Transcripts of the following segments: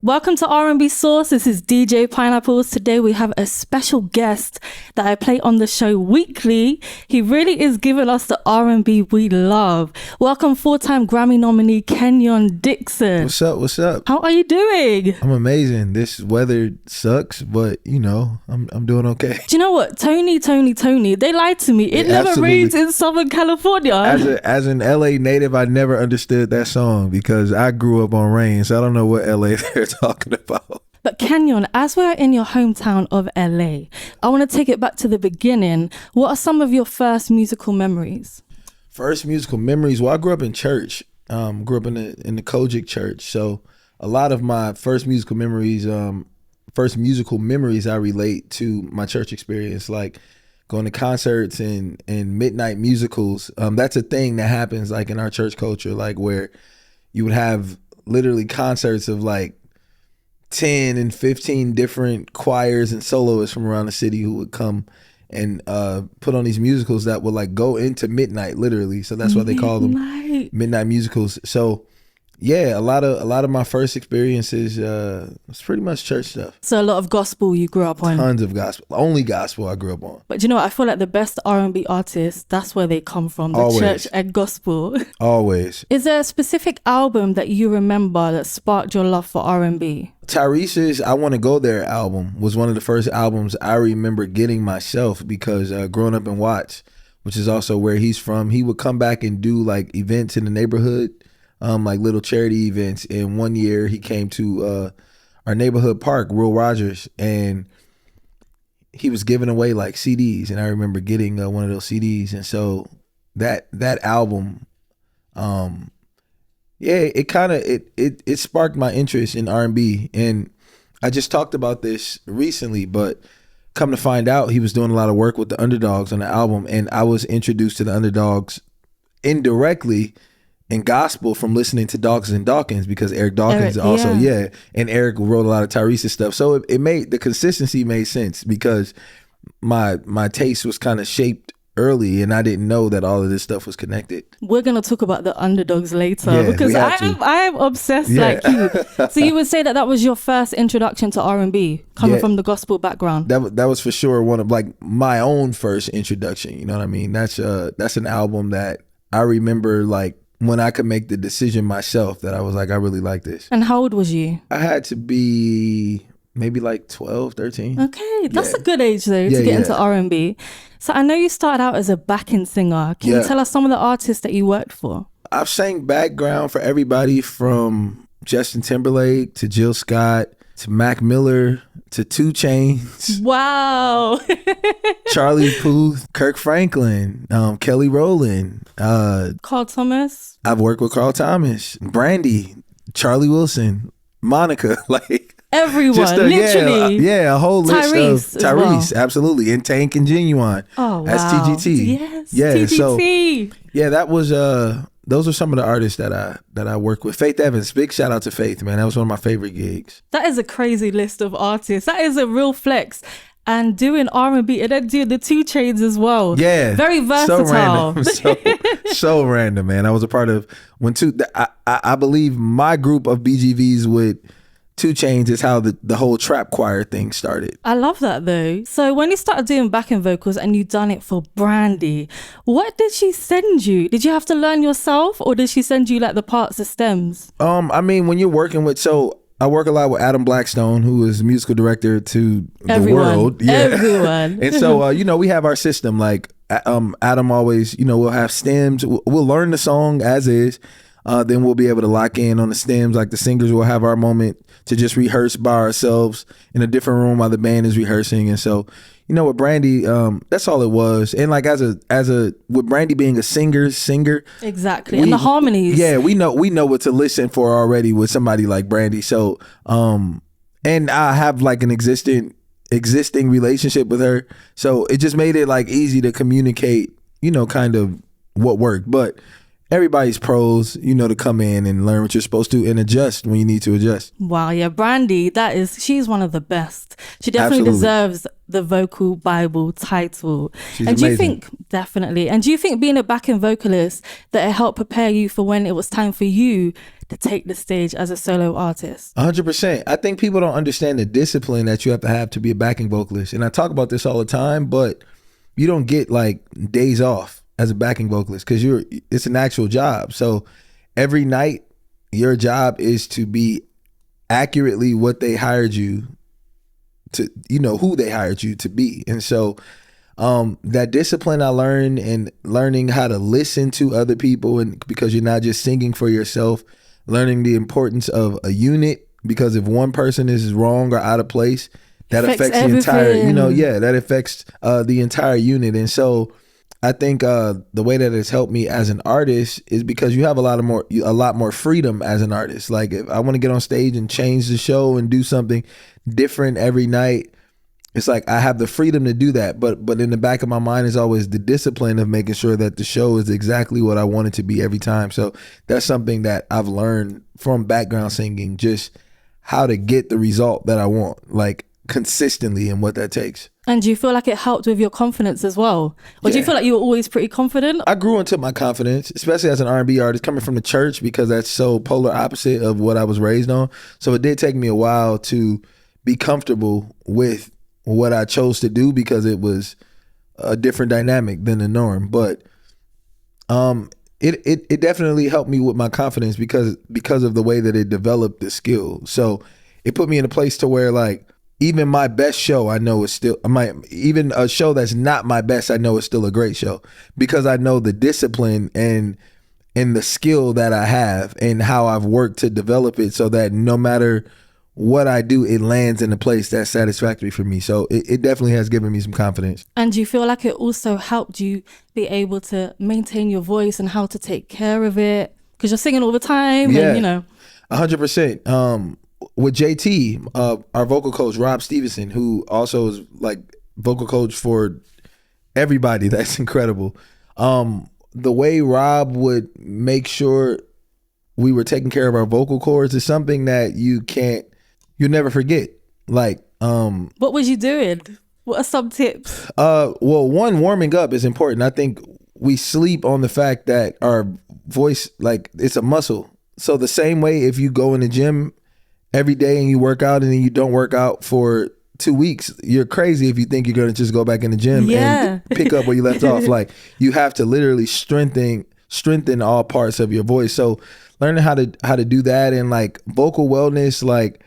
Welcome to R&B Sauce. This is DJ Pineapplez. Today we have a special guest that I play on the show weekly. He really is giving us the R&B we love. Welcome full-time Grammy nominee Kenyon Dixon. What's up? What's up? How are you doing? I'm amazing. This weather sucks, but you know, I'm doing okay. Do you know what? Tony, they lied to me. It never absolutely rains in Southern California. As an LA native, I never understood that song because I grew up on rain, so I don't know what LA they're talking about. But Kenyon, as we're in your hometown of LA, I want to take it back to the beginning. What are some of your first musical memories? First musical memories? Well, I grew up in church. Grew up in the Kojic church. So a lot of my first musical memories I relate to my church experience, like going to concerts and midnight musicals. That's a thing that happens like in our church culture, like where you would have literally concerts of like 10 and 15 different choirs and soloists from around the city who would come and put on these musicals that would like go into midnight, literally. So that's why they call them midnight musicals. So yeah, a lot of my first experiences was pretty much church stuff. So a lot of gospel you grew up on. Tons of gospel. Only gospel I grew up on. But you know what? I feel like the best R&B artists, that's where they come from, the Always. church and gospel. Always. Is there a specific album that you remember that sparked your love for R&B? Tyrese's I Want to Go There album was one of the first albums I remember getting myself because growing up in Watts, which is also where he's from, he would come back and do like events in the neighborhood, like little charity events. And one year he came to our neighborhood park, Will Rogers, and he was giving away like CDs. And I remember getting one of those CDs. And so that album, yeah, it sparked my interest in R&B. And I just talked about this recently, but come to find out, he was doing a lot of work with the Underdogs on the album. And I was introduced to the Underdogs indirectly in gospel from listening to Dawkins and Dawkins, because Eric Dawkins and Eric wrote a lot of Tyrese's stuff. So it made, the consistency made sense because my taste was kind of shaped early and I didn't know that all of this stuff was connected. We're going to talk about the Underdogs later because I am obsessed like you. So you would say that was your first introduction to R&B coming from the gospel background? That was for sure one of like my own first introduction. You know what I mean? That's an album that I remember like when I could make the decision myself that I was like, I really like this. And how old was you? I had to be maybe like 12, 13. Okay, that's a good age though to get into R&B. So I know you started out as a backing singer. Can you tell us some of the artists that you worked for? I've sang background for everybody from Justin Timberlake to Jill Scott to Mac Miller to 2 Chainz. Wow. Charlie Puth, Kirk Franklin, Kelly Rowland. Carl Thomas. I've worked with Carl Thomas, Brandy, Charlie Wilson, Monica, like everyone, literally. A whole list Tyrese of Tyrese, absolutely, and Tank and Genuine. Oh wow, that's TGT. TGT. So that was those are some of the artists that I work with. Faith Evans, big shout out to Faith, man. That was one of my favorite gigs. That is a crazy list of artists. That is a real flex. And doing R&B and then doing the 2 Chainz as well. Yeah. Very versatile. So random, man. I was a part of when I believe my group of BGVs with 2 Chainz is how the whole trap choir thing started. I love that though. So when you started doing backing vocals and you done it for Brandy, what did she send you? Did you have to learn yourself or did she send you like the parts, the stems? I mean, when you're working with, I work a lot with Adam Blackstone, who is musical director to the world. Yeah. Everyone. And so, we have our system. Like Adam always, we'll have stems. We'll learn the song as is. Then we'll be able to lock in on the stems. Like the singers will have our moment to just rehearse by ourselves in a different room while the band is rehearsing. And so, with Brandy, that's all it was. And like with Brandy being a singer. Exactly. And the harmonies. Yeah, we know what to listen for already with somebody like Brandy. So, and I have like an existing relationship with her. So it just made it like easy to communicate, kind of what worked. But everybody's pros, to come in and learn what you're supposed to and adjust when you need to adjust. Wow, yeah, Brandy, she's one of the best. She definitely deserves the vocal Bible title. She's and do you amazing. think, definitely, and do you think being a backing vocalist that it helped prepare you for when it was time for you to take the stage as a solo artist? 100%. I think people don't understand the discipline that you have to be a backing vocalist. And I talk about this all the time, but you don't get like days off as a backing vocalist because it's an actual job. So every night your job is to be accurately what they hired you to, who they hired you to be. And so that discipline I learned, and learning how to listen to other people, and because you're not just singing for yourself, learning the importance of a unit, because if one person is wrong or out of place, that affects the entire, that affects the entire unit. And so I think the way that it's helped me as an artist is because you have a lot more freedom as an artist. Like if I want to get on stage and change the show and do something different every night, it's like I have the freedom to do that. But in the back of my mind is always the discipline of making sure that the show is exactly what I want it to be every time. So that's something that I've learned from background singing, just how to get the result that I want, like consistently, and what that takes. And do you feel like it helped with your confidence as well? Or do you feel like you were always pretty confident? I grew into my confidence, especially as an R&B artist coming from the church, because that's so polar opposite of what I was raised on. So it did take me a while to be comfortable with what I chose to do, because it was a different dynamic than the norm. But it definitely helped me with my confidence because of the way that it developed the skill. So it put me in a place to where, like, even my best show, I know is still even a show that's not my best, I know is still a great show, because I know the discipline and the skill that I have and how I've worked to develop it, so that no matter what I do, it lands in a place that's satisfactory for me. So it definitely has given me some confidence. And do you feel like it also helped you be able to maintain your voice and how to take care of it? Because you're singing all the time, and 100%. With JT, our vocal coach, Rob Stevenson, who also is like vocal coach for everybody, that's incredible. The way Rob would make sure we were taking care of our vocal cords is something that you'll never forget. Like, what was you doing? What are some tips? Well, one, warming up is important. I think we sleep on the fact that our voice, like, it's a muscle. So the same way, if you go in the gym every day and you work out and then you don't work out for 2 weeks, you're crazy if you think you're going to just go back in the gym and pick up where you left off. Like, you have to literally strengthen all parts of your voice. So learning how to do that, and like vocal wellness, like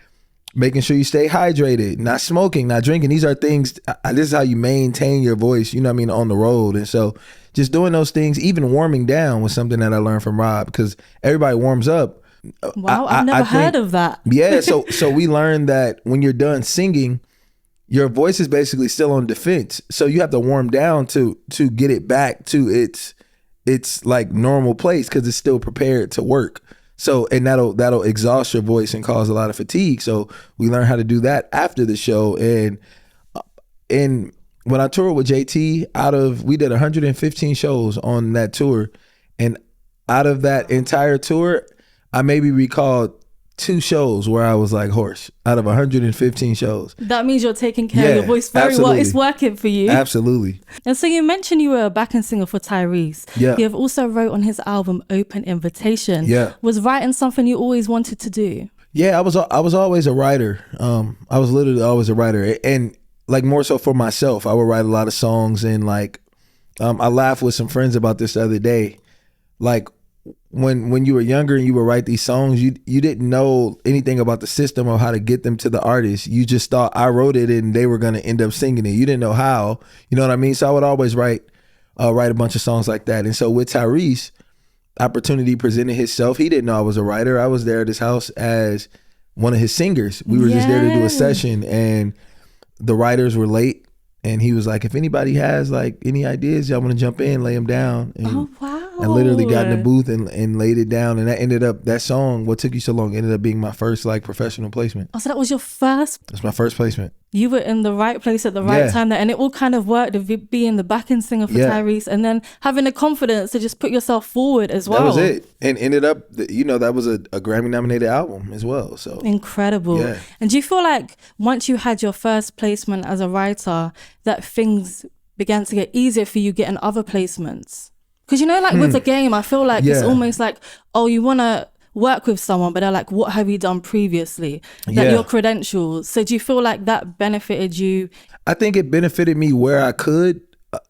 making sure you stay hydrated, not smoking, not drinking. These are things, this is how you maintain your voice, on the road. And so just doing those things, even warming down, was something that I learned from Rob, because everybody warms up. Wow, I've never heard of that. Yeah, so we learned that when you're done singing, your voice is basically still on defense. So you have to warm down to get it back to its like normal place, because it's still prepared to work. So, and that'll exhaust your voice and cause a lot of fatigue. So we learned how to do that after the show. And when I toured with JT, we did 115 shows on that tour, and out of that entire tour, I maybe recalled 2 shows where I was like hoarse out of 115 shows. That means you're taking care of your voice very well. It's working for you. Absolutely. And so you mentioned you were a backing singer for Tyrese. Yeah. You have also wrote on his album Open Invitation. Yeah. Was writing something you always wanted to do? Yeah, I was always a writer. I was literally always a writer, and like more so for myself. I would write a lot of songs, and like I laughed with some friends about this the other day. Like, when you were younger and you would write these songs, you didn't know anything about the system or how to get them to the artist. You just thought I wrote it and they were going to end up singing it. You didn't know how, you know what I mean? So I would always write a bunch of songs like that. And so with Tyrese, opportunity presented itself. He didn't know I was a writer. I was there at his house as one of his singers. We were just there to do a session, and the writers were late. And he was like, if anybody has like any ideas, y'all want to jump in, lay them down. And oh, wow. I literally got in the booth and laid it down, and that song, What Took You So Long, ended up being my first like professional placement. Oh, so that was your first? That's my first placement. You were in the right place at the right time there, and it all kind of worked of being the backing singer for Tyrese, and then having the confidence to just put yourself forward as well. That was it, and ended up, that was a Grammy-nominated album as well. So incredible. Yeah. And do you feel like once you had your first placement as a writer, that things began to get easier for you getting other placements? Because with the game, I feel like it's almost like, oh, you want to work with someone, but they're like, what have you done previously? Your credentials. So do you feel like that benefited you? I think it benefited me where I could.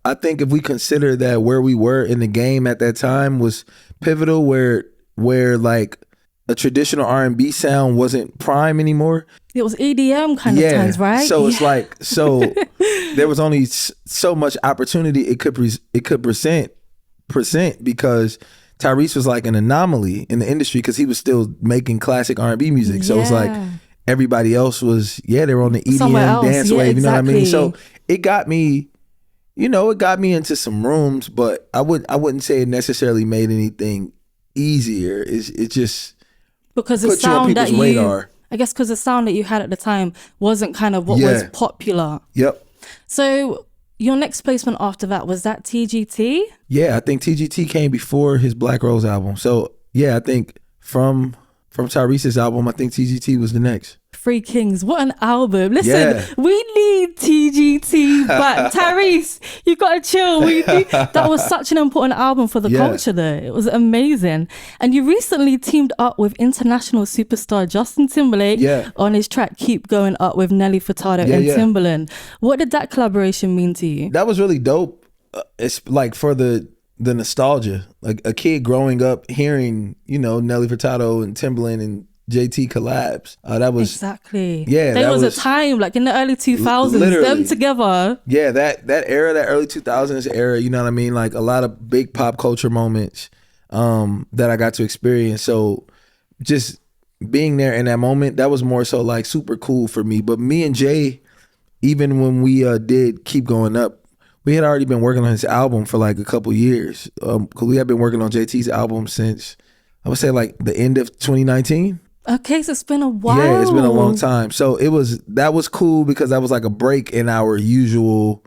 I think if we consider that where we were in the game at that time was pivotal, where like a traditional R&B sound wasn't prime anymore. It was EDM kind of times, right? So it's like, there was only so much opportunity it could present because Tyrese was like an anomaly in the industry because he was still making classic R&B music. So it's like everybody else was, they were on the EDM dance wave, you know what I mean? So it got me, it got me into some rooms, but I wouldn't say it necessarily made anything easier. It just because the sound that radar. I guess because the sound that you had at the time wasn't kind of what was popular. Yep. So your next placement after that, was that TGT? Yeah, I think TGT came before his Black Rose album. So yeah, I think from Tyrese's album, I think TGT was the next. Three Kings, what an album. Listen, we need TGT back. Tyrese, you gotta chill. That was such an important album for the culture there. It was amazing. And you recently teamed up with international superstar Justin Timberlake on his track Keep Going Up with Nelly Furtado and Timbaland. What did that collaboration mean to you? That was really dope. It's like for the nostalgia, like a kid growing up hearing, Nelly Furtado and Timbaland and JT collabs. That was exactly. Yeah, there was a time like in the early 2000s, literally, them together. Yeah, that era, that early 2000s era. You know what I mean? Like a lot of big pop culture moments that I got to experience. So just being there in that moment, that was more so like super cool for me. But me and Jay, even when we did Keep Going Up, we had already been working on his album for like a couple years. Cause we had been working on JT's album since I would say like the end of 2019. Okay, so it's been a while. Yeah, it's been a long time. So that was cool because that was like a break in our usual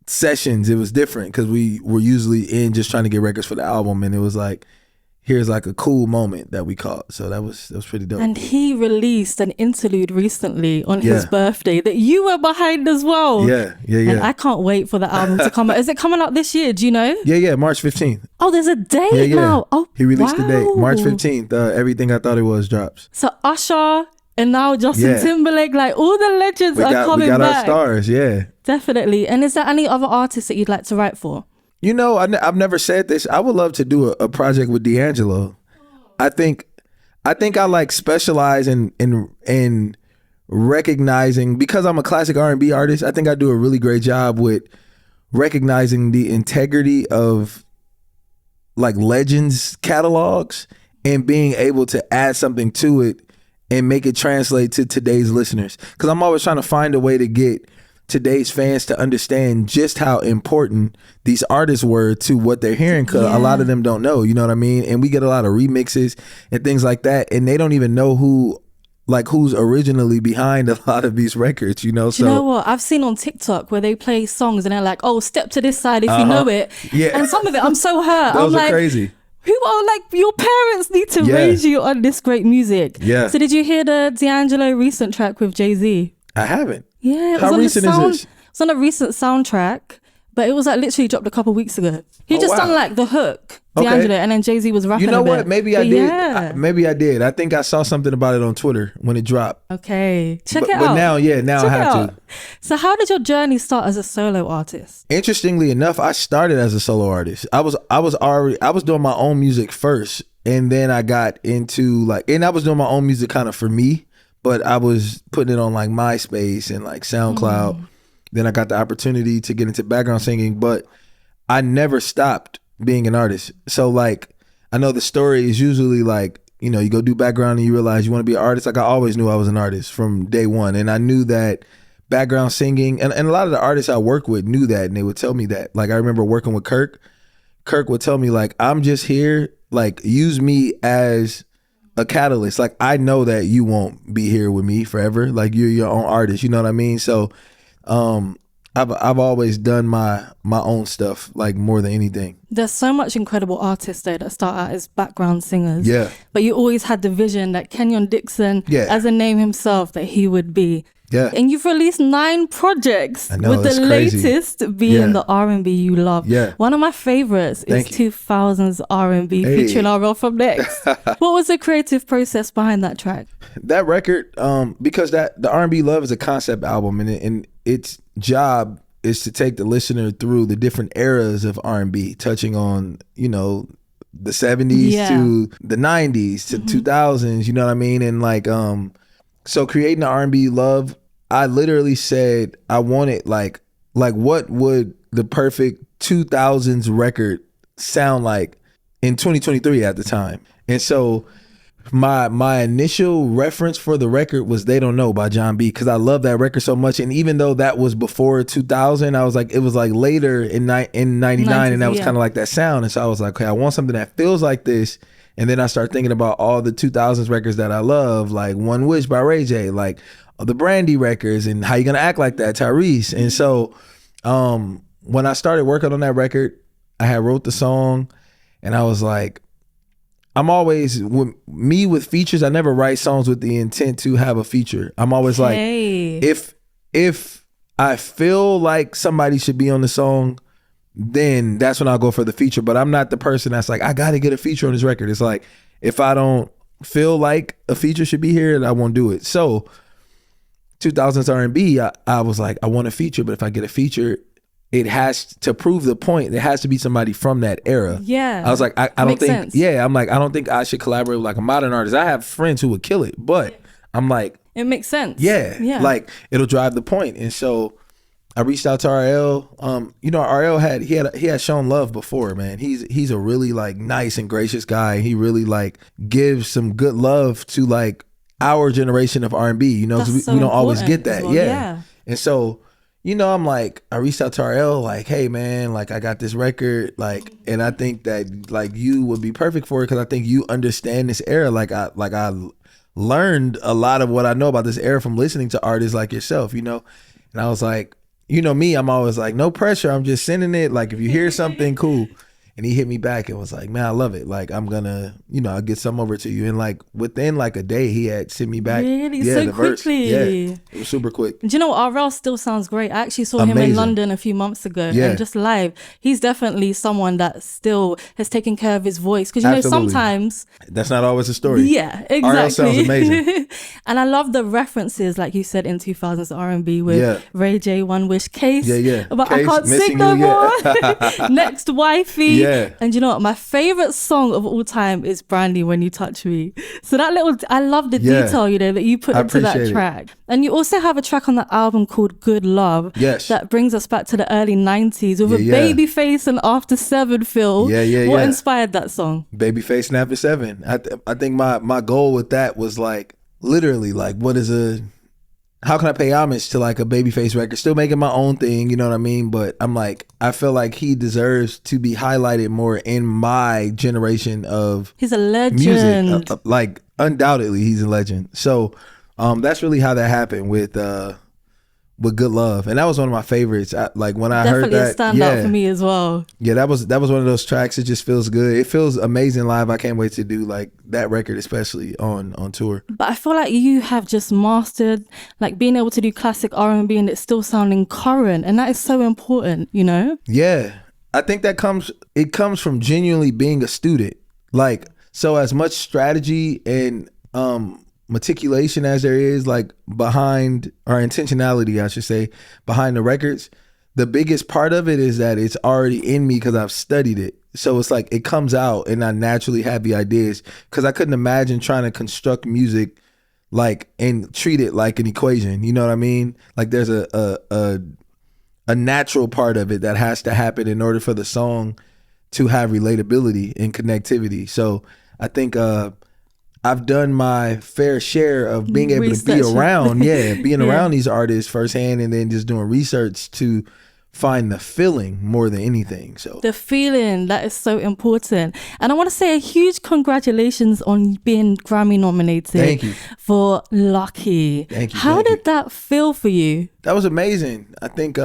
sessions. It was different because we were usually in just trying to get records for the album, and it was like, here's like a cool moment that we caught. So that was pretty dope. And he released an interlude recently on his birthday that you were behind as well. Yeah. And I can't wait for the album to come out. Is it coming out this year? Do you know? Yeah, March 15th. Oh, there's a date now. Oh, he released the date, March 15th. Everything I Thought It Was drops. So Usher and now Justin Timberlake, like all the legends are coming back. We got our stars, Definitely. And is there any other artists that you'd like to write for? I've never said this. I would love to do a project with D'Angelo. I think I like specialize in recognizing, because I'm a classic R&B artist. I think I do a really great job with recognizing the integrity of like legends catalogs and being able to add something to it and make it translate to today's listeners. Because I'm always trying to find a way to get today's fans to understand just how important these artists were to what they're hearing, because a lot of them don't know, you know what I mean? And we get a lot of remixes and things like that, and they don't even know who's originally behind a lot of these records, Do you know what? I've seen on TikTok where they play songs and they're like, oh, step to this side if you know it. Yeah. And some of it, I'm so hurt. Those I'm are like, crazy. Who are like, your parents need to raise you on this great music. Yeah. So did you hear the D'Angelo recent track with Jay-Z? I haven't. Yeah. How recent is this? It's on a recent soundtrack, but it was like literally dropped a couple weeks ago. He just done like the hook, D'Angelo, and then Jay-Z was rapping. You know what? Bit. Maybe I did. Maybe I did. I think I saw something about it on Twitter when it dropped. Okay. Check it out. But now I have to. So how did your journey start as a solo artist? Interestingly enough, I started as a solo artist. I was doing my own music first, and then I got into and I was doing my own music kind of for me, but I was putting it on like MySpace and like SoundCloud. Then I got the opportunity to get into background singing, but I never stopped being an artist. So like, I know the story is usually like, you go do background and you realize you want to be an artist. Like I always knew I was an artist from day one. And I knew that background singing, and a lot of the artists I work with knew that, and they would tell me that. Like I remember working with Kirk Kirk would tell me like, I'm just here, like use me as a catalyst. Like I know that you won't be here with me forever. Like you're your own artist, you know what I mean? So I've always done my own stuff like more than anything. There's so much incredible artists though that start out as background singers. Yeah. But you always had the vision that Kenyon Dixon, Yeah. as a name himself, that he would be. Yeah. And you've released 9 projects, I know, with the it's crazy. latest being Yeah. the R&B You Love. Yeah. One of my favorites is Thank you. 2000's R&B Hey. featuring RL from Next. What was the creative process behind that track? That record, because the R&B Love is a concept album, and its job is to take the listener through the different eras of R&B, touching on, you know, the 70s Yeah. to the 90s to 2000s, you know what I mean? And like, so creating the R&B You Love, I literally said I wanted like what would the perfect 2000s record sound like in 2023 at the time. And so my initial reference for the record was They Don't Know by John B, because I love that record so much. And even though that was before 2000, I was like, it was like later in 99, and that was yeah. kind of like that sound. And so I was like, okay, I want something that feels like this. And then I start thinking about all the 2000s records that I love, like One Wish by Ray J, like the Brandy records, and How You Gonna Act Like That, Tyrese. And so when I started working on that record, I had wrote the song, and I was like, I'm always, with features, I never write songs with the intent to have a feature. I'm always like, if I feel like somebody should be on the song, then that's when I'll go for the feature. But I'm not the person that's like, I gotta get a feature on this record. It's like, if I don't feel like a feature should be here, I won't do it. So 2000s R&B, I was like, I want a feature, but if I get a feature, it has to prove the point. It has to be somebody from that era. Yeah. I was like, I don't Makes think, sense. yeah, I'm like, I don't think I should collaborate with like a modern artist. I have friends who would kill it, but I'm like, It makes sense. yeah, Yeah. like it'll drive the point. And so I reached out to RL. You know, RL he had shown love before, man. He's a really like nice and gracious guy. He really like gives some good love to like our generation of R&B, you know, 'cause That's so we don't always important get that. as well, yeah. And so, you know, I'm like, I reached out to RL like, hey man, like I got this record, like, and I think that like you would be perfect for it, because I think you understand this era. Like I learned a lot of what I know about this era from listening to artists like yourself, you know. And I was like, you know me, I'm always like, no pressure, I'm just sending it. Like if you hear something, cool. And he hit me back and was like, man, I love it. Like I'm gonna, you know, I'll get some over to you. And like within like a day, he had sent me back. Really? Yeah, So the verse. quickly? Yeah, it was super quick. Do you know what? RL still sounds great. I actually saw him in Amazing. London a few months ago, Yeah. and just live. He's definitely someone that still has taken care of his voice. Because, you know, Absolutely. sometimes... That's not always a story. Yeah, exactly. RL sounds amazing. And I love the references, like you said, in 2000s R&B with Yeah. Ray J, One Wish, Case. Yeah. But Case, I can't Missing sing no You, yeah. more. Next Wifey. Yeah. And you know what? My favorite song of all time is Brandy, When You Touch Me. So that little, I love the Yeah. detail, you know, that you put I into that appreciate it. track. And you also have a track on the album called Good Love. Yes. That brings us back to the early 90s with Yeah. a Babyface and After 7 feel. Yeah. What inspired that song? Babyface and After 7. I think my goal with that was like literally like how can I pay homage to like a Babyface record? Still making my own thing, you know what I mean? But I'm like, I feel like he deserves to be highlighted more in my generation of He's a legend. music. Like undoubtedly he's a legend. So that's really how that happened with Good Love. And that was one of my favorites. Like when I heard Definitely that, a standout for me as well. yeah, that was one of those tracks. It just feels good. It feels amazing live. I can't wait to do like that record, especially on tour. But I feel like you have just mastered like being able to do classic R&B and it's still sounding current, and that is so important, you know? Yeah, I think that comes from genuinely being a student. Like, so as much strategy and meticulation as there is like behind, or intentionality I should say, behind the records, the biggest part of it is that it's already in me because I've studied it. So it's like it comes out and I naturally have the ideas, because I couldn't imagine trying to construct music like and treat it like an equation, you know what I mean? Like there's a natural part of it that has to happen in order for the song to have relatability and connectivity. So I think I've done my fair share of being able to be around, being around these artists firsthand, and then just doing research to find the feeling more than anything. So the feeling, that is so important. And I want to say a huge congratulations on being Grammy nominated. Thank you. For Lucky. Thank you. How did that feel for you? That was amazing. I think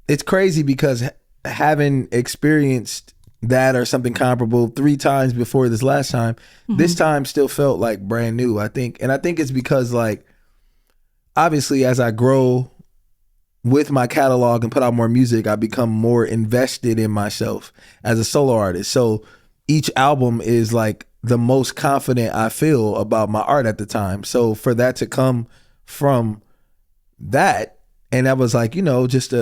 it's crazy because having experienced that or something comparable 3 times before this last time, this time still felt like brand new, I think. And I think it's because, like, obviously as I grow with my catalog and put out more music, I become more invested in myself as a solo artist. So each album is like the most confident I feel about my art at the time. So for that to come from that, and that was like, you know, just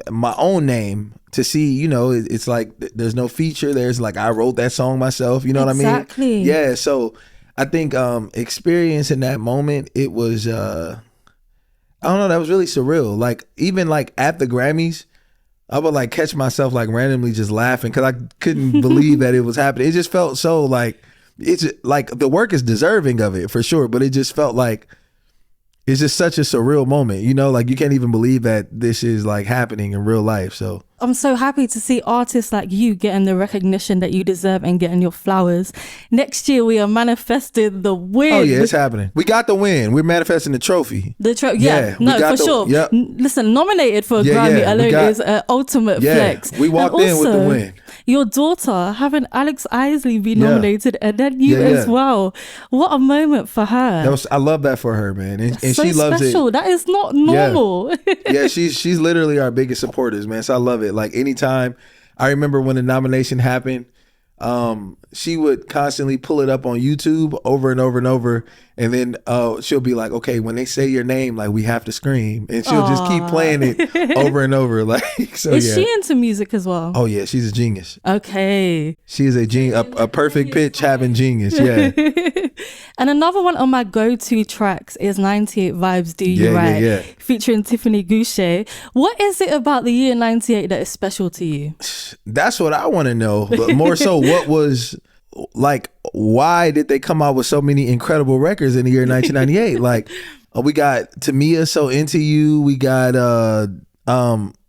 my own name, to see, you know, it's like there's no feature. There's like, I wrote that song myself. You know what I mean? Exactly. Yeah. So I think experiencing that moment, it was, I don't know, that was really surreal. Like, even like at the Grammys, I would like catch myself like randomly just laughing because I couldn't believe that it was happening. It just felt so like, it's like the work is deserving of it for sure, but it just felt like it's just such a surreal moment, you know, like you can't even believe that this is like happening in real life. So I'm so happy to see artists like you getting the recognition that you deserve and getting your flowers. Next year, we are manifesting the win. Oh yeah, it's happening. We got the win. We're manifesting the trophy. Yeah, no, for sure. Yep. Listen, nominated for a Grammy alone is an ultimate flex. We walked in with the win. Your daughter, having Alex Isley be nominated, and then you as well. What a moment for her. I love that for her, man. And so she loves special. it. That is not normal. Yeah, she's literally our biggest supporters, man. So I love it. Like, anytime, I remember when the nomination happened, she would constantly pull it up on YouTube over and over and over, and then she'll be like, okay, when they say your name, like, we have to scream, and she'll just keep playing it over and over. Like, so is she into music as well? Oh yeah, she's a genius. Okay, she is a genius, a perfect pitch having genius. Yeah. And another one on my go-to tracks is 98 Vibes Do You Right, featuring Tiffany Goucher. What is it about the year 98 that is special to you? That's what I want to know, but more so, what was, like, why did they come out with so many incredible records in the year 1998? Like, we got Tamia, So Into You. We got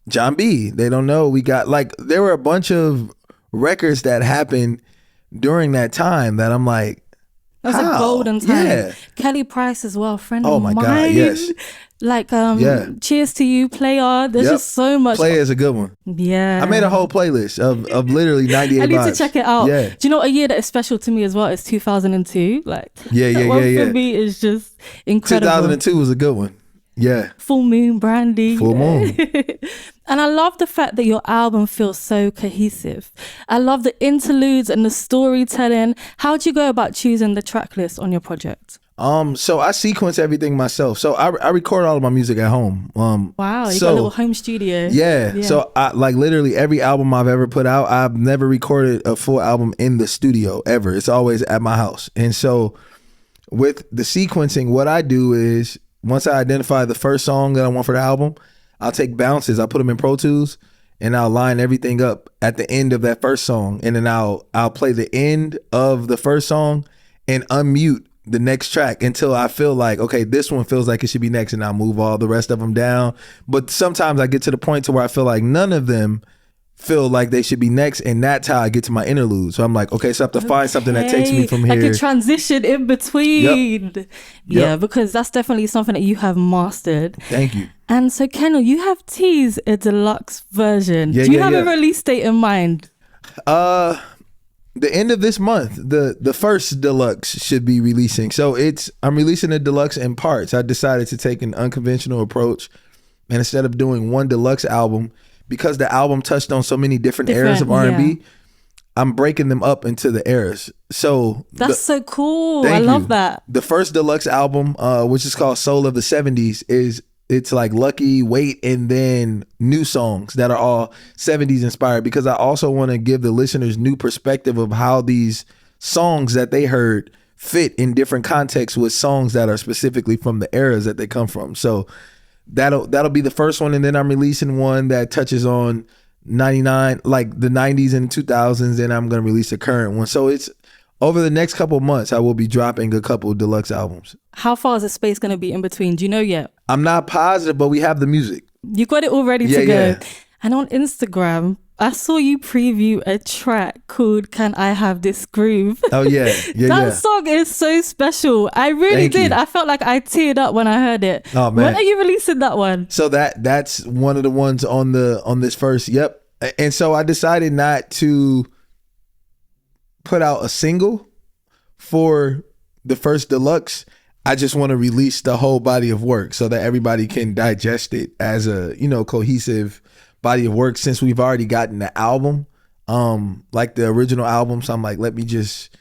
John B. They Don't Know. We got, like, there were a bunch of records that happened during that time that I'm like, that was a golden time. Yeah. Kelly Price as well, friend of mine. Oh my God, yes. Like, Cheers to You, Player. There's just so much. Player is a good one. Yeah. I made a whole playlist of literally 98 I need vibes. to check it out. Yeah. Do you know a year that is special to me as well is 2002? Like, yeah. For me is just incredible. 2002 was a good one. Yeah. Full Moon, Brandy. Full Moon. And I love the fact that your album feels so cohesive. I love the interludes and the storytelling. How do you go about choosing the track list on your project? So I sequence everything myself. So I record all of my music at home. Wow, you got a little home studio. Yeah. So I, like, literally every album I've ever put out, I've never recorded a full album in the studio ever. It's always at my house. And so with the sequencing, what I do is, once I identify the first song that I want for the album, I'll take bounces, I'll put them in Pro Tools, and I'll line everything up at the end of that first song. And then I'll play the end of the first song and unmute the next track until I feel like, okay, this one feels like it should be next, and I'll move all the rest of them down. But sometimes I get to the point to where I feel like none of them feel like they should be next, and that's how I get to my interlude. So I'm like, okay, so I have to find something that takes me from here. Like a transition in between. Yep. Yeah, because that's definitely something that you have mastered. Thank you. And so, Kenyon, you have teased a deluxe version. Do you have a release date in mind? The end of this month, the first deluxe should be releasing. So I'm releasing the deluxe in parts. I decided to take an unconventional approach, and instead of doing one deluxe album, because the album touched on so many different eras of R&B, I'm breaking them up into the eras. So that's so cool. I love that. The first deluxe album, which is called Soul of the 70s, it's like Lucky, Wait, and then new songs that are all 70s inspired, because I also want to give the listeners new perspective of how these songs that they heard fit in different contexts with songs that are specifically from the eras that they come from. So that'll be the first one, and then I'm releasing one that touches on 99, like the 90s and 2000s, and I'm going to release a current one. So it's over the next couple of months, I will be dropping a couple deluxe albums. How far is the space going to be in between? Do you know yet? I'm not positive, but we have the music. You got it all ready to go. Yeah. And on Instagram, I saw you preview a track called Can I Have This Groove? Oh, yeah. That song is so special. I really did. I felt like I teared up when I heard it. Oh, man. When are you releasing that one? So that's one of the ones on this first. Yep. And so I decided not to put out a single for the first deluxe. I just want to release the whole body of work so that everybody can digest it as a, cohesive body of work, since we've already gotten the album, like the original album. So I'm like, let me just,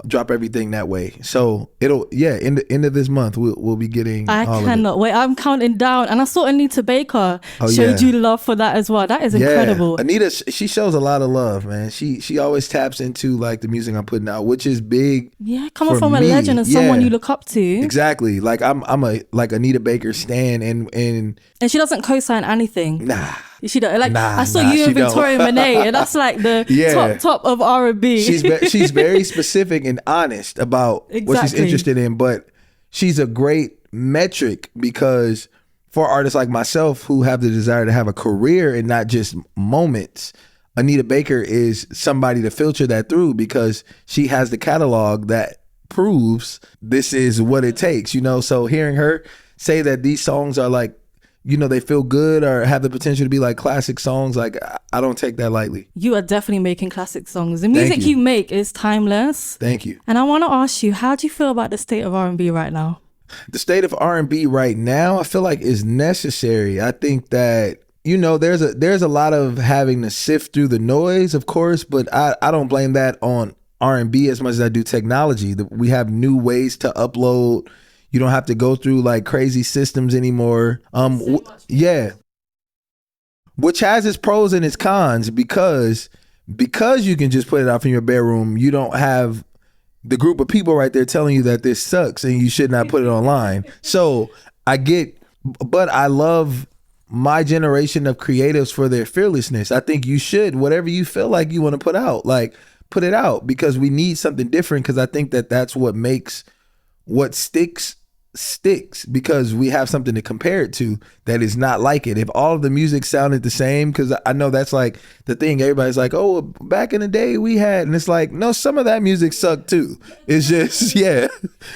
drop everything that way. So it'll, in the end of this month, we'll be getting. I cannot wait. I'm counting down. And I saw Anita Baker showed you love for that as well. That is incredible. Anita, she shows a lot of love, man. She always taps into like the music I'm putting out, which is big. Yeah, coming from a legend and someone you look up to. Exactly. Like I'm a like Anita Baker stan, and she doesn't co-sign anything. Nah. She don't. I saw you and Victoria Monet, and that's like the top of R&B. She's very specific and honest about what she's interested in, but she's a great metric, because for artists like myself who have the desire to have a career and not just moments, Anita Baker is somebody to filter that through, because she has the catalog that proves this is what it takes. So hearing her say that these songs are like, they feel good or have the potential to be like classic songs, like I don't take that lightly. You are definitely making classic songs. The music you make is timeless. Thank you. And I want to ask you, how do you feel about the state of R&B right now? The state of R&B right now, I feel like is necessary. I think that, there's a lot of having to sift through the noise, of course, but I don't blame that on R&B as much as I do technology. We have new ways to upload. You don't have to go through like crazy systems anymore. Which has its pros and its cons, because you can just put it out from your bedroom. You don't have the group of people right there telling you that this sucks and you should not put it online. So but I love my generation of creatives for their fearlessness. I think you should, whatever you feel like you want to put out, like put it out, because we need something different. Because I think that that's what makes what sticks, because we have something to compare it to that is not like it. If all of the music sounded the same, because I know that's like the thing, everybody's like, oh, back in the day we had, and it's like, no, some of that music sucked too. It's just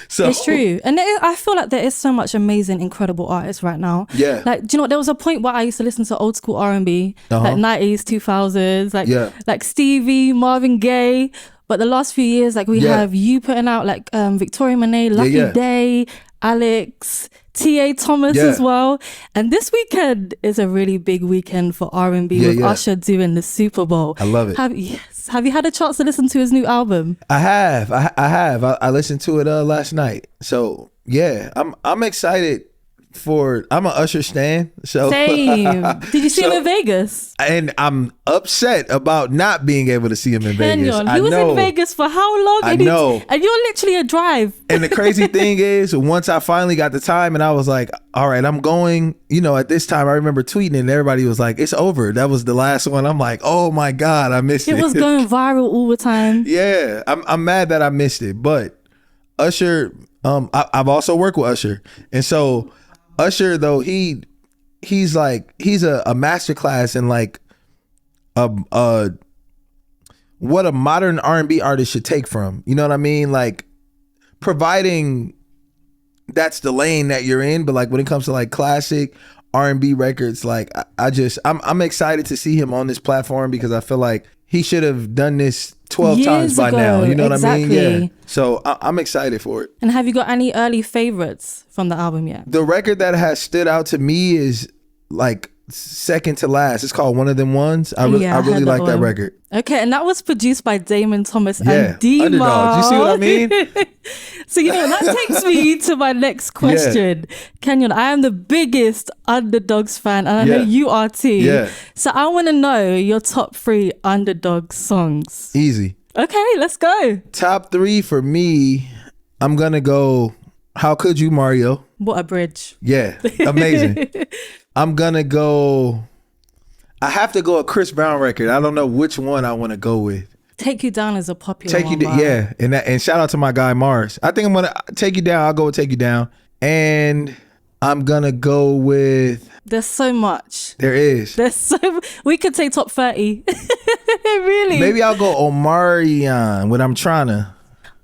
so it's true. And I feel like there is so much amazing, incredible artists right now. Like, do you know, there was a point where I used to listen to old school R&B, like 90s, 2000s, like Stevie, Marvin Gaye. But the last few years, like we have you putting out like Victoria Monet, Lucky Day, Alex, T.A. Thomas as well. And this weekend is a really big weekend for R&B with Usher doing the Super Bowl. I love it. Have you had a chance to listen to his new album? I have. I listened to it last night. So I'm excited. I'm an Usher stan. So same. Did you see him in Vegas? And I'm upset about not being able to see him in Vegas. He was in Vegas for how long? I know. And you're literally a drive. And the crazy thing is, once I finally got the time and I was like, all right, I'm going, at this time I remember tweeting and everybody was like, it's over. That was the last one. I'm like, oh my God, I missed it. It was going viral all the time. Yeah. I'm mad that I missed it. But Usher, I've also worked with Usher. And so Usher, though, he's a masterclass in like what a modern R&B artist should take from. You know what I mean? Like providing that's the lane that you're in, but like when it comes to like classic R&B records, like I'm excited to see him on this platform, because I feel like he should have done this 12 times by now. You know what I mean? Yeah. So I'm excited for it. And have you got any early favorites from the album yet? The record that has stood out to me is like second to last. It's called One of Them Ones. I really like that record. Okay, and that was produced by Damon Thomas and D-Mar. Underdog. You see what I mean? So, that takes me to my next question. Kenyon, I am the biggest Underdogs fan, and I know you are too. Yeah. So I want to know your top 3 Underdog songs. Easy. Okay, let's go. Top 3 for me, I'm going to go How Could You, Mario. What a bridge. Yeah, amazing. I'm going to go... I have to go a Chris Brown record. I don't know which one I want to go with. Take You Down is a popular one. And shout out to my guy Mars. I think I'm gonna Take You Down. I'll go with Take You Down. And I'm gonna go with. There's so much. There is. We could say top 30. Really? Maybe I'll go Omarion when I'm trying to.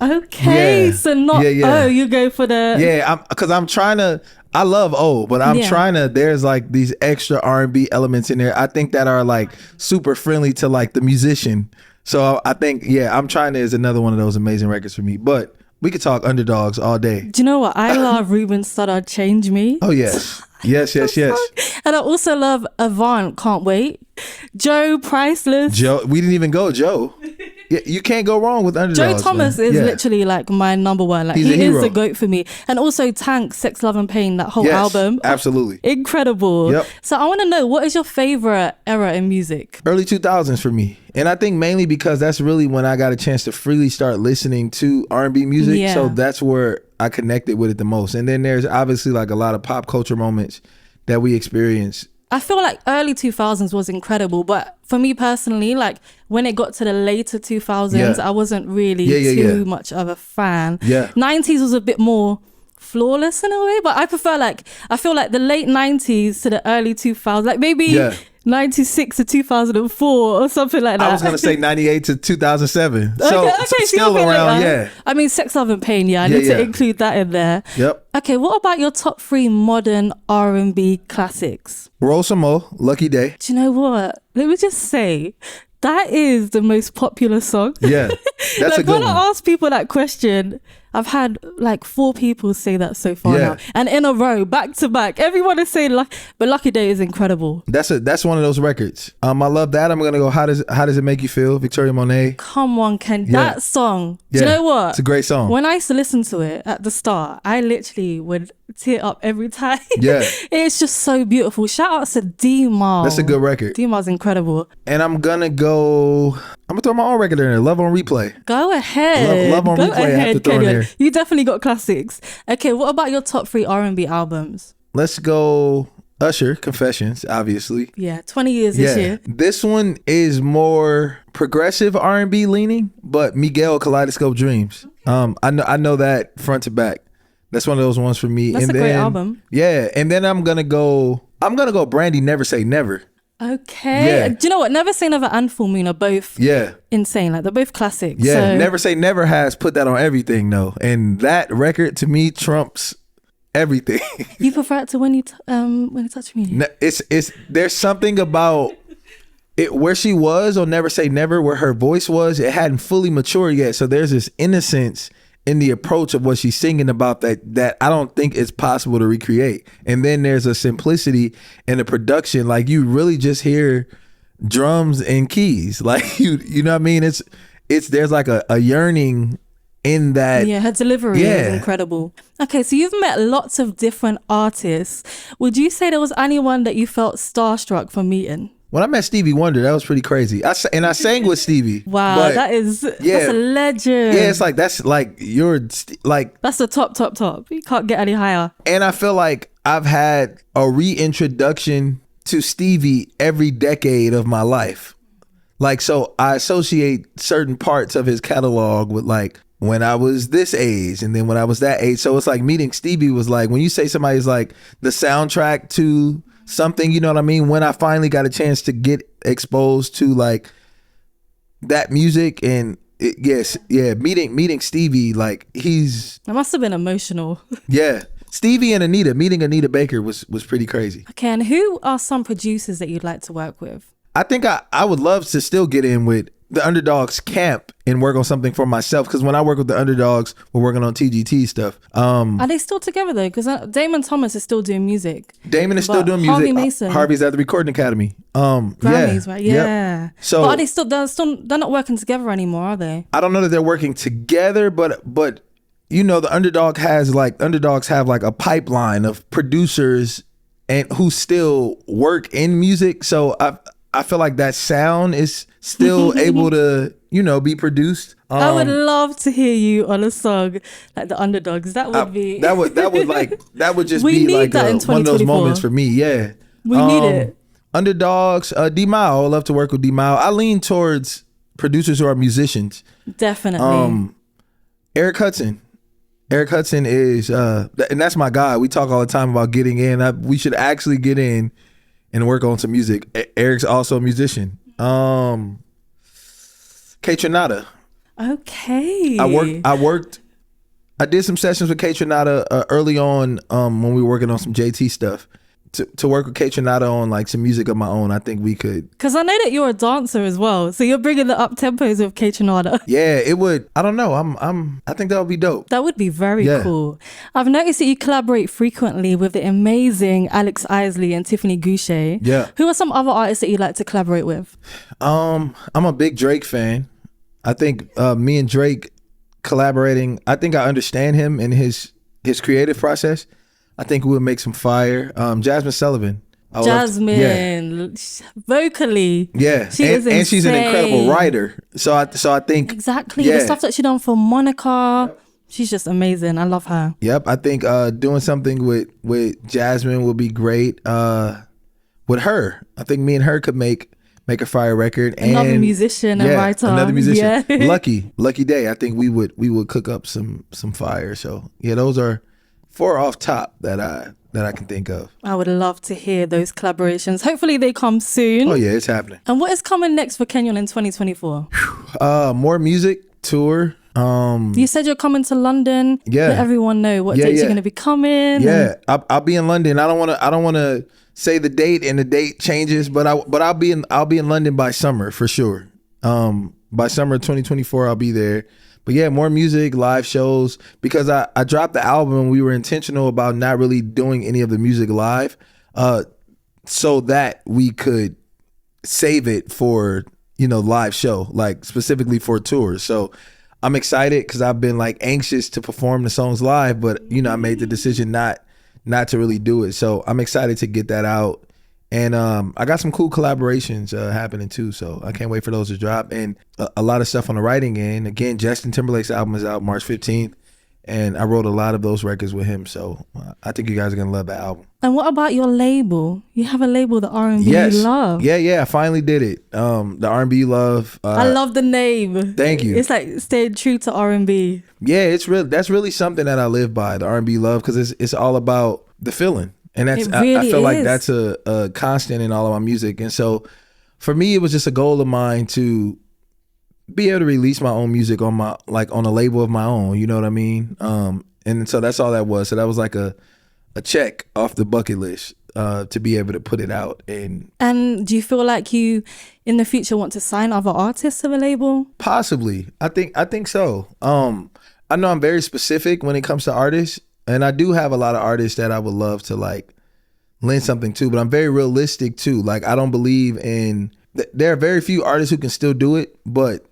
Okay, yeah. So not you go for the because I'm trying to. I love but I'm trying to. There's like these extra R&B elements in there. I think that are like super friendly to like the musician. So I think I'm trying to is another one of those amazing records for me. But we could talk underdogs all day. Do you know what? I love Ruben Studdard, Change Me. Oh yes. Yes. And I also love Avant, Can't Wait. Joe, Priceless. Joe, we didn't even go Joe. Yeah, you can't go wrong with underdogs. Joe Thomas is literally like my number one. Like he is the GOAT for me. And also Tank, Sex, Love and Pain, that whole album. Absolutely. Incredible. Yep. So I want to know, what is your favorite era in music? Early 2000s for me. And I think mainly because that's really when I got a chance to freely start listening to R&B music. Yeah. So that's where I connected with it the most. And then there's obviously like a lot of pop culture moments that we experience. I feel like early 2000s was incredible, but for me personally, like when it got to the later 2000s, I wasn't really too much of a fan. 90s was a bit more flawless in a way, but I feel like the late 90s to the early 2000s, like maybe 96 to 2004 or something like that. I was going to say 98 to 2007. Okay, so still around, later. I mean, Sex, Love and Pain, I need to include that in there. Yep. Okay, what about your top 3 modern R&B classics? Roll Some More, Lucky Day. Do you know what? Let me just say, that is the most popular song. Yeah, that's a good one. When I ask people that question, I've had like 4 people say that so far now, and in a row, back to back. Everyone is saying but Lucky Day is incredible. That's one of those records. I love that. I'm gonna go. How does it make you feel? Victoria Monet. Come on, Ken. That song. Do you know what? It's a great song. When I used to listen to it at the start, I literally would tear up every time. Yeah, it's just so beautiful. Shout out to D-Mal. That's a good record. D-Mal's incredible. And I'm gonna throw my own record in there. Love on Replay. Go ahead. Love on Replay. I have to throw in there. You definitely got classics. Okay, what about your top 3 R&B albums? Let's go Usher, Confessions, obviously. Yeah, 20 years this year. This one is more progressive R&B leaning, but Miguel, Kaleidoscope Dreams. I know that front to back. That's one of those ones for me. That's a great album. Yeah, and then I'm gonna go Brandy, Never Say Never. Okay. Yeah. Do you know what? Never Say Never and Full Moon are both insane. Like they're both classics. Yeah. So. Never Say Never has put that on everything though. And that record to me trumps everything. You prefer it to When You Touch Me? It's there's something about it where she was on Never Say Never, where her voice was, it hadn't fully matured yet. So there's this innocence in the approach of what she's singing about that I don't think it's possible to recreate. And then there's a simplicity in the production, like you really just hear drums and keys, like you know what I mean. It's there's like a yearning in that. Yeah, her delivery is incredible. Okay, so you've met lots of different artists. Would you say there was anyone that you felt starstruck from meeting? When I met Stevie Wonder, that was pretty crazy. I sang with Stevie. Wow, that's a legend. Yeah, it's like that's like that's the top. You can't get any higher. And I feel like I've had a reintroduction to Stevie every decade of my life. Like, so I associate certain parts of his catalog with like when I was this age and then when I was that age. So it's like meeting Stevie was like, when you say somebody's like the soundtrack to something, you know what I mean? When I finally got a chance to get exposed to like that music and meeting Stevie, like that must have been emotional. Yeah. Stevie and Anita, meeting Anita Baker was pretty crazy. Okay, and who are some producers that you'd like to work with? I think I would love to still get in with the Underdogs camp and work on something for myself, because when I work with the Underdogs, we're working on TGT stuff. Are they still together though? Because Damon Thomas is still doing music. Damon is still doing music. Harvey Mason. Harvey's at the Recording Academy. Grammys, right? Yeah. Yep. So, but are they still? They're not working together anymore, are they? I don't know that they're working together, but you know, the Underdogs have like a pipeline of producers and who still work in music. So I feel like that sound is still able to, you know, be produced. I would love to hear you on a song like the Underdogs. That would be that would just be like one of those moments for me. Yeah, we need it. Underdogs, D-Mile. I love to work with D-Mile. I lean towards producers who are musicians. Definitely. Eric Hudson. Eric Hudson is, and that's my guy. We talk all the time about getting in. We should actually get in and work on some music. Eric's also a musician. K Tronada. Okay. I did some sessions with K Tronada early on when we were working on some JT stuff. To work with K Tronada on like some music of my own, I think we could. Because I know that you're a dancer as well, so you're bringing the up tempos with K Tronada. Yeah, it would. I don't know. I think that would be dope. That would be very cool. I've noticed that you collaborate frequently with the amazing Alex Isley and Tiffany Goucher. Yeah. Who are some other artists that you like to collaborate with? I'm a big Drake fan. I think me and Drake collaborating. I think I understand him and his creative process. I think we would make some fire. Jasmine Sullivan. Vocally. Yeah. She is insane. And she's an incredible writer. So I think. Exactly. The stuff that she done for Monica. She's just amazing. I love her. Yep. I think doing something with Jasmine would be great. With her. I think me and her could make a fire record. Another musician and writer. Another musician. Yeah. Lucky day. I think we would cook up some fire. So yeah, those are 4 off top that I can think of. I would love to hear those collaborations. Hopefully they come soon. Oh yeah, it's happening. And what is coming next for Kenyon in 2024? More music, tour. You said you're coming to London. Yeah. Let everyone know what dates you're going to be coming. Yeah, I'll be in London. I don't want to say the date and the date changes, but I'll be in London by summer for sure. By summer 2024, I'll be there. But yeah, more music, live shows, because I dropped the album and we were intentional about not really doing any of the music live, so that we could save it for, live show, like specifically for tours. So I'm excited because I've been like anxious to perform the songs live, but I made the decision not to really do it. So I'm excited to get that out. And I got some cool collaborations happening too, so I can't wait for those to drop. And a lot of stuff on the writing end. Again, Justin Timberlake's album is out March 15th, and I wrote a lot of those records with him. So I think you guys are gonna love that album. And what about your label? You have a label, the R&B You Love. Yeah, I finally did it. The R&B You Love. I love the name. Thank you. It's like staying true to R&B. Yeah, that's really something that I live by, the R&B You Love, because it's all about the feeling. And that's really I feel like that's a constant in all of my music. And so for me, it was just a goal of mine to be able to release my own music on a label of my own, you know what I mean? And so that's all that was. So that was like a check off the bucket list to be able to put it out. And do you feel like you in the future want to sign other artists to the label? Possibly. I think so. I know I'm very specific when it comes to artists. And I do have a lot of artists that I would love to like lend something to, but I'm very realistic too. Like I don't believe in, there are very few artists who can still do it, but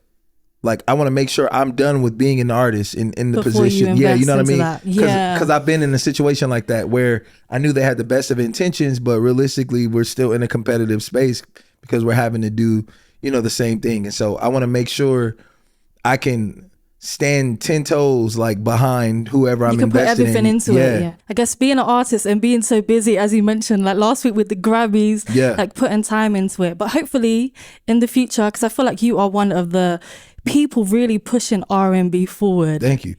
like I want to make sure I'm done with being an artist in the before position. You know what I mean? That. Yeah. Because I've been in a situation like that where I knew they had the best of intentions, but realistically we're still in a competitive space because we're having to do, the same thing. And so I want to make sure I can stand 10 toes like behind whoever I'm investing in. You can put everything into it. Yeah. I guess being an artist and being so busy, as you mentioned, like last week with the Grammys, like putting time into it. But hopefully in the future, because I feel like you are one of the people really pushing R&B forward. Thank you.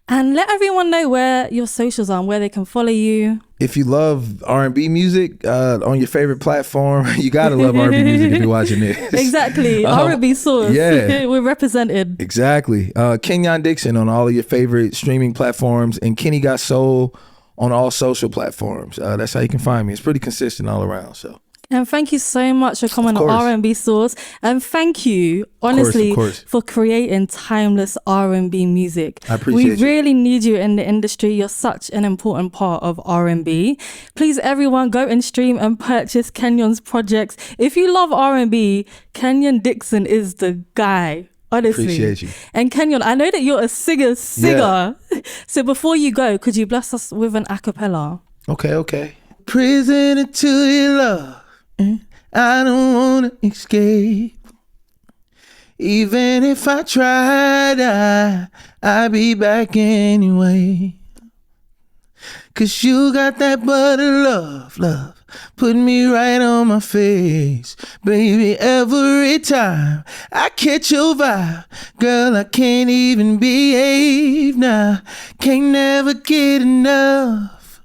And let everyone know where your socials are and where they can follow you. If you love R&B music on your favorite platform, you gotta love R&B music if you're watching this. Exactly. R&B Sauce. Yeah. We're represented. Exactly. Kenyon Dixon on all of your favorite streaming platforms, and Kenny Got Soul on all social platforms. That's how you can find me. It's pretty consistent all around. So. And thank you so much for coming on R&B Sauce. And thank you, honestly, of course. for creating timeless R&B music. I appreciate We really need you in the industry. You're such an important part of R&B. Please, everyone, go and stream and purchase Kenyon's projects. If you love R&B, Kenyon Dixon is the guy. Honestly. Appreciate you. And Kenyon, I know that you're a singer. Yeah. So before you go, could you bless us with an a cappella? Okay. Prisoner to your love. I don't wanna escape. Even if I tried, I'd be back anyway. 'Cause you got that butter love put me right on my face. Baby, every time I catch your vibe, girl, I can't even behave now. Can't never get enough.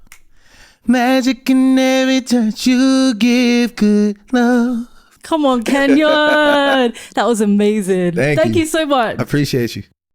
Magic in every touch you give, good love. Come on, Kenyon. That was amazing. Thank you so much. I appreciate you.